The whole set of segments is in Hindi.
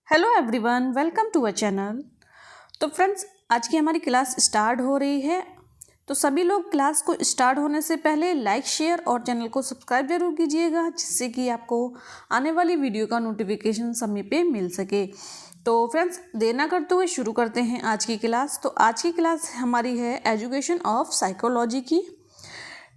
Hello everyone, welcome to a channel. तो फ्रेंड्स, आज की हमारी क्लास स्टार्ट हो रही है। तो सभी लोग क्लास को स्टार्ट होने से पहले लाइक, शेयर और चैनल को सब्सक्राइब जरूर कीजिएगा, जिससे कि आपको आने वाली वीडियो का नोटिफिकेशन समय पे मिल सके। तो फ्रेंड्स, देर ना करते हुए शुरू करते हैं आज की क्लास। तो आज की क्लास हमारी है एजुकेशन ऑफ साइकोलॉजी की।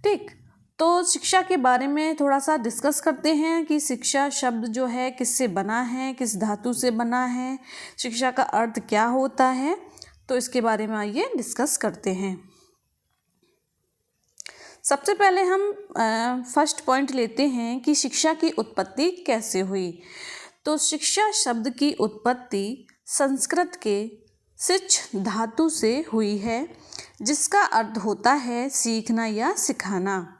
ठीक, तो शिक्षा के बारे में थोड़ा सा डिस्कस करते हैं कि शिक्षा शब्द जो है किससे बना है, किस धातु से बना है, शिक्षा का अर्थ क्या होता है। तो इसके बारे में आइए डिस्कस करते हैं। सबसे पहले हम फर्स्ट पॉइंट लेते हैं कि शिक्षा की उत्पत्ति कैसे हुई। तो शिक्षा शब्द की उत्पत्ति संस्कृत के शिच धातु से हुई है, जिसका अर्थ होता है सीखना या सिखाना।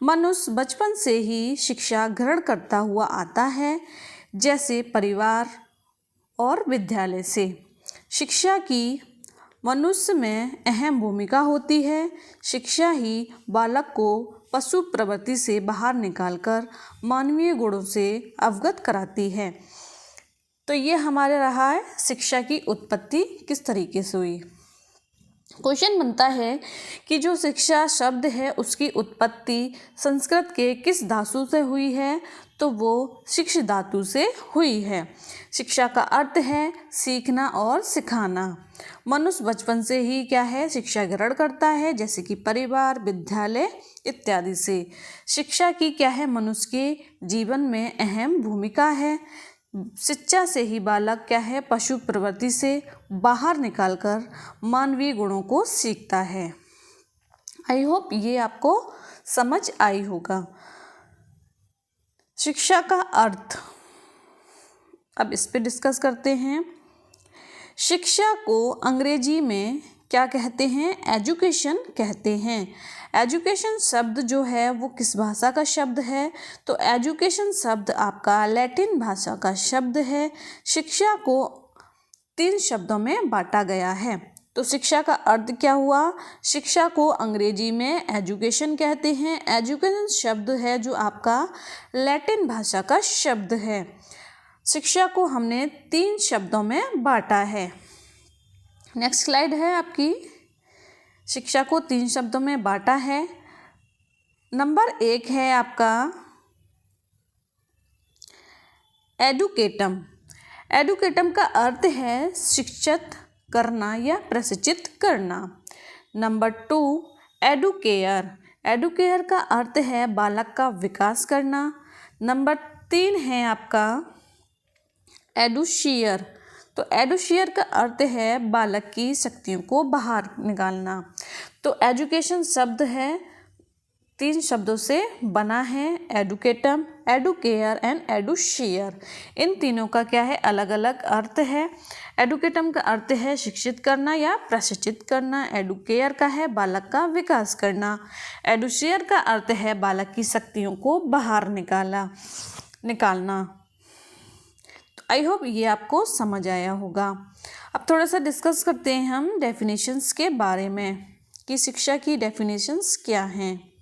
मनुष्य बचपन से ही शिक्षा ग्रहण करता हुआ आता है, जैसे परिवार और विद्यालय से। शिक्षा की मनुष्य में अहम भूमिका होती है। शिक्षा ही बालक को पशु प्रवृत्ति से बाहर निकालकर मानवीय गुणों से अवगत कराती है। तो ये हमारे रहा है शिक्षा की उत्पत्ति किस तरीके से हुई। क्वेश्चन बनता है कि जो शिक्षा शब्द है उसकी उत्पत्ति संस्कृत के किस धातु से हुई है। तो वो शिक्ष धातु से हुई है। शिक्षा का अर्थ है सीखना और सिखाना। मनुष्य बचपन से ही क्या है, शिक्षा ग्रहण करता है, जैसे कि परिवार, विद्यालय इत्यादि से। शिक्षा की क्या है, मनुष्य के जीवन में अहम भूमिका है। शिक्षा से ही बालक क्या है, पशु प्रवृत्ति से बाहर निकालकर मानवीय गुणों को सीखता है। आई होप ये आपको समझ आई होगा। शिक्षा का अर्थ अब इस पे डिस्कस करते हैं। शिक्षा को अंग्रेजी में क्या कहते हैं, एजुकेशन कहते हैं। एजुकेशन शब्द जो है वो किस भाषा का शब्द है। तो एजुकेशन शब्द आपका लैटिन भाषा का शब्द है। शिक्षा को 3 शब्दों में बांटा गया है। तो शिक्षा का अर्थ क्या हुआ, शिक्षा को अंग्रेजी में एजुकेशन कहते हैं। एजुकेशन शब्द है जो आपका लैटिन भाषा का शब्द है। शिक्षा को हमने 3 शब्दों में बांटा है। नेक्स्ट स्लाइड है आपकी। शिक्षा को 3 शब्दों में बांटा है। नंबर 1 है आपका एडुकेटम। एडुकेटम का अर्थ है शिक्षित करना या प्रशिक्षित करना। Number 2 Educare. एडुकेयर का अर्थ है बालक का विकास करना। नंबर 3 है आपका एडुशियर। तो एडुशियर का अर्थ है बालक की शक्तियों को बाहर निकालना। तो एजुकेशन शब्द है 3 शब्दों से बना है, एडुकेटम, एडुकेयर एंड एडुशियर। इन तीनों का क्या है, अलग अलग अर्थ है। एडुकेटम का अर्थ है शिक्षित करना या प्रशिक्षित करना। एडुकेयर का है बालक का विकास करना। एडुशियर का अर्थ है बालक की शक्तियों को बाहर निकालना। आई होप ये आपको समझ आया होगा। अब थोड़ा सा डिस्कस करते हैं हम डेफिनेशंस के बारे में कि शिक्षा की डेफिनेशंस क्या हैं।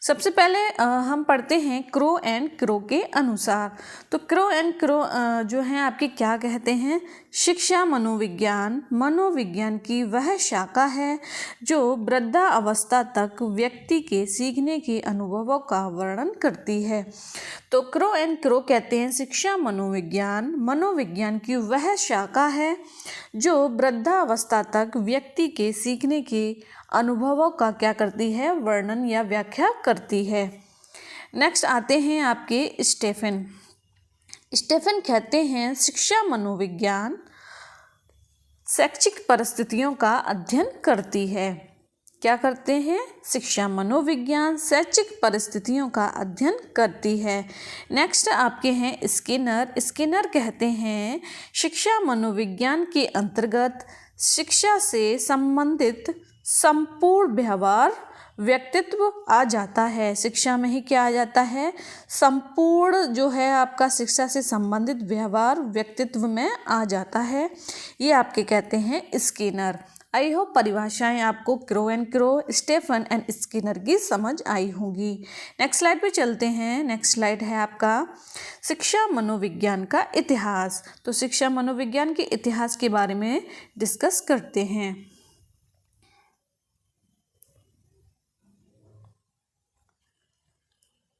सबसे पहले हम पढ़ते हैं क्रो एंड क्रो के अनुसार। तो क्रो एंड क्रो जो हैं आपके क्या कहते हैं, शिक्षा मनोविज्ञान की वह शाखा है जो वृद्धावस्था तक व्यक्ति के सीखने के अनुभवों का वर्णन करती है। तो क्रो एंड क्रो कहते हैं शिक्षा मनोविज्ञान की वह शाखा है जो वृद्धावस्था तक व्यक्ति के सीखने के अनुभवों का क्या करती है, वर्णन या व्याख्या करती है। नेक्स्ट आते हैं आपके स्टेफन कहते हैं शिक्षा मनोविज्ञान शैक्षिक परिस्थितियों का अध्ययन करती है। क्या करते हैं, शिक्षा मनोविज्ञान शैक्षिक परिस्थितियों का अध्ययन करती है। नेक्स्ट आपके हैं स्किनर कहते हैं शिक्षा मनोविज्ञान के अंतर्गत शिक्षा से संबंधित संपूर्ण व्यवहार व्यक्तित्व आ जाता है। शिक्षा में ही क्या आ जाता है, संपूर्ण जो है आपका शिक्षा से संबंधित व्यवहार व्यक्तित्व में आ जाता है। ये आपके कहते हैं स्किनर। आई होप परिभाषाएं आपको Crow and Crow, Stephen and Skinner की समझ आई होंगी। नेक्स्ट स्लाइड पे चलते हैं। नेक्स्ट स्लाइड है आपका शिक्षा मनोविज्ञान का इतिहास। तो शिक्षा मनोविज्ञान के इतिहास के बारे में डिस्कस करते हैं।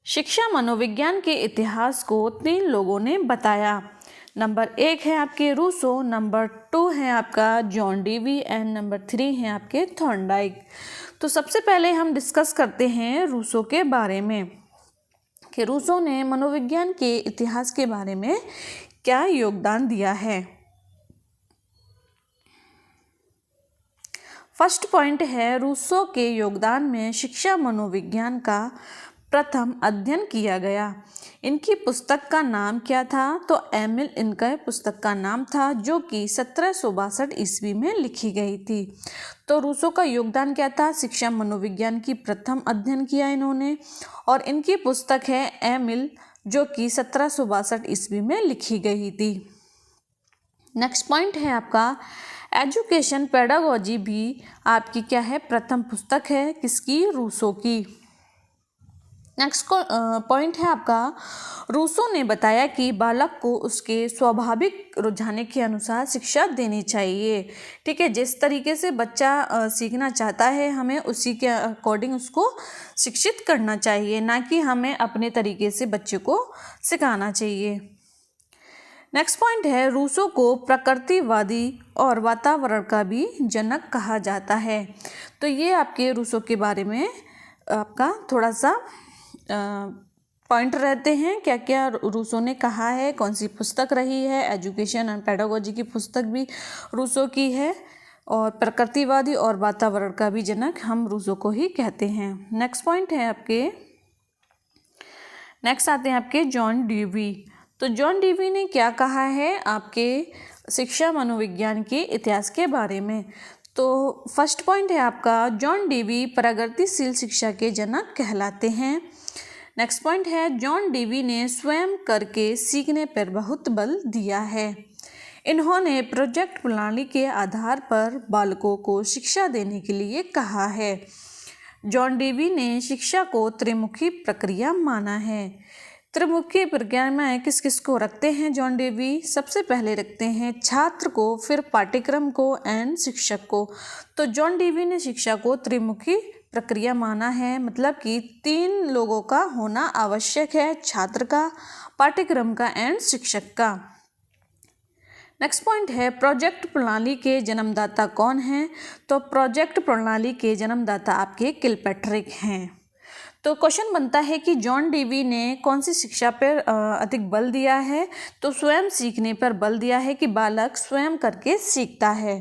शिक्षा मनोविज्ञान के इतिहास को 3 लोगों ने बताया। नंबर 1 है आपके रूसो, नंबर 2 है आपका जॉन डेवी एंड नंबर 3 है आपके थॉर्नडाइक। तो सबसे पहले हम डिस्कस करते हैं रूसो के बारे में कि रूसो ने मनोविज्ञान के इतिहास के बारे में क्या योगदान दिया है। फर्स्ट पॉइंट है रूसो के योगदान में शिक्षा मनोविज्ञान का प्रथम अध्ययन किया गया। इनकी पुस्तक का नाम क्या था? तो एमिल इनका पुस्तक का नाम था, जो कि 1762 ईस्वी में लिखी गई थी। तो रूसो का योगदान क्या था? शिक्षा मनोविज्ञान की प्रथम अध्ययन किया इन्होंने, और इनकी पुस्तक है एमिल, जो कि 1762 ईस्वी में लिखी गई थी। नेक्स्ट पॉइंट है आपका एजुकेशन पेडागोजी भी आपकी क्या है? प्रथम पुस्तक है किसकी? रूसो की। नेक्स्ट पॉइंट है आपका रूसो ने बताया कि बालक को उसके स्वाभाविक रुझाने के अनुसार शिक्षा देनी चाहिए। ठीक है, जिस तरीके से बच्चा सीखना चाहता है हमें उसी के अकॉर्डिंग उसको शिक्षित करना चाहिए, ना कि हमें अपने तरीके से बच्चे को सिखाना चाहिए। नेक्स्ट पॉइंट है रूसो को प्रकृतिवादी और वातावरण का भी जनक कहा जाता है। तो ये आपके रूसो के बारे में आपका थोड़ा सा पॉइंट रहते हैं, क्या क्या रूसो ने कहा है, कौन सी पुस्तक रही है। एजुकेशन एंड पेडागोजी की पुस्तक भी रूसो की है, और प्रकृतिवादी और वातावरण का भी जनक हम रूसो को ही कहते हैं। नेक्स्ट पॉइंट है आपके, नेक्स्ट आते हैं आपके जॉन डेवी। तो जॉन डेवी ने क्या कहा है आपके शिक्षा मनोविज्ञान के इतिहास के बारे में? तो फर्स्ट पॉइंट है आपका जॉन डेवी प्रगतिशील शिक्षा के जनक कहलाते हैं। नेक्स्ट पॉइंट है जॉन डेवी ने स्वयं करके सीखने पर बहुत बल दिया है। इन्होंने प्रोजेक्ट प्रणाली के आधार पर बालकों को शिक्षा देने के लिए कहा है। जॉन डेवी ने शिक्षा को त्रिमुखी प्रक्रिया माना है। त्रिमुखी प्रक्रिया में किस किस को रखते हैं जॉन डेवी? सबसे पहले रखते हैं छात्र को, फिर पाठ्यक्रम को एंड शिक्षक को। तो जॉन डेवी ने शिक्षा को त्रिमुखी प्रक्रिया माना है, मतलब कि 3 लोगों का होना आवश्यक है, छात्र का, पाठ्यक्रम का एंड शिक्षक का। नेक्स्ट पॉइंट है प्रोजेक्ट प्रणाली के जन्मदाता कौन हैं? तो प्रोजेक्ट प्रणाली के जन्मदाता आपके किलपैट्रिक हैं। तो क्वेश्चन बनता है कि जॉन डेवी ने कौन सी शिक्षा पर अधिक बल दिया है? तो स्वयं सीखने पर बल दिया है कि बालक स्वयं करके सीखता है।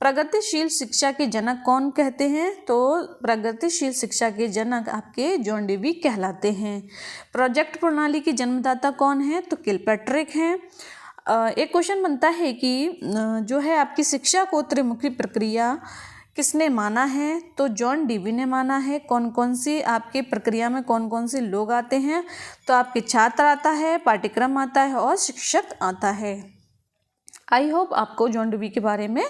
प्रगतिशील शिक्षा के जनक कौन कहते हैं? तो प्रगतिशील शिक्षा के जनक आपके जॉन डेवी कहलाते हैं। प्रोजेक्ट प्रणाली के जन्मदाता कौन है? तो किलपैट्रिक हैं। एक क्वेश्चन बनता है कि जो है आपकी शिक्षा को त्रिमुखी प्रक्रिया किसने माना है? तो जॉन डेवी ने माना है। कौन कौन सी आपकी प्रक्रिया में कौन कौन से लोग आते हैं? तो आपके छात्र आता है, पाठ्यक्रम आता है और शिक्षक आता है। आई होप आपको जॉन डेवी के बारे में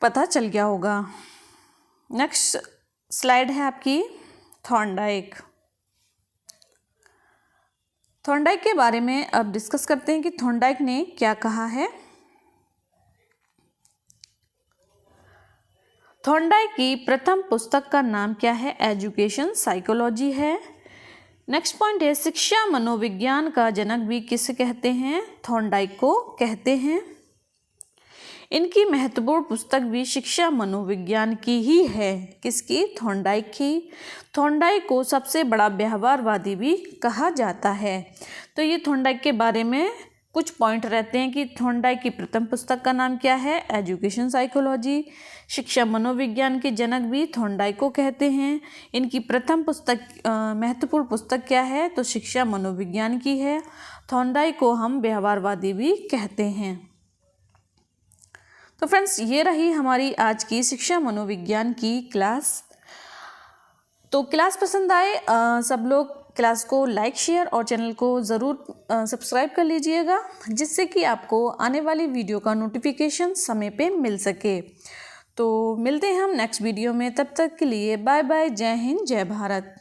पता चल गया होगा। नेक्स्ट स्लाइड है आपकी थॉर्नडाइक। थॉर्नडाइक के बारे में अब डिस्कस करते हैं कि थॉर्नडाइक ने क्या कहा है। थॉर्नडाइक की प्रथम पुस्तक का नाम क्या है? एजुकेशन साइकोलॉजी है। नेक्स्ट पॉइंट है शिक्षा मनोविज्ञान का जनक भी किसे कहते हैं? थॉर्नडाइक को कहते हैं। इनकी महत्वपूर्ण पुस्तक भी शिक्षा मनोविज्ञान की ही है। किसकी? थॉर्नडाइक की। थॉर्नडाइक को सबसे बड़ा व्यवहारवादी भी कहा जाता है। तो ये थॉर्नडाइक के बारे में कुछ पॉइंट रहते हैं कि थॉर्नडाइक की प्रथम पुस्तक का नाम क्या है? Education psychology. शिक्षा मनोविज्ञान के जनक भी थॉर्नडाइक को कहते हैं। इनकी प्रथम पुस्तक महत्वपूर्ण पुस्तक क्या है? तो शिक्षा मनोविज्ञान की है। थॉर्नडाइक को हम व्यवहारवादी भी कहते हैं। तो फ्रेंड्स, ये रही हमारी आज की शिक्षा मनोविज्ञान की क्लास। तो क्लास पसंद आए सब लोग क्लास को लाइक, शेयर और चैनल को ज़रूर सब्सक्राइब कर लीजिएगा, जिससे कि आपको आने वाली वीडियो का नोटिफिकेशन समय पे मिल सके। तो मिलते हैं हम नेक्स्ट वीडियो में, तब तक के लिए बाय बाय, जय हिंद, जय भारत।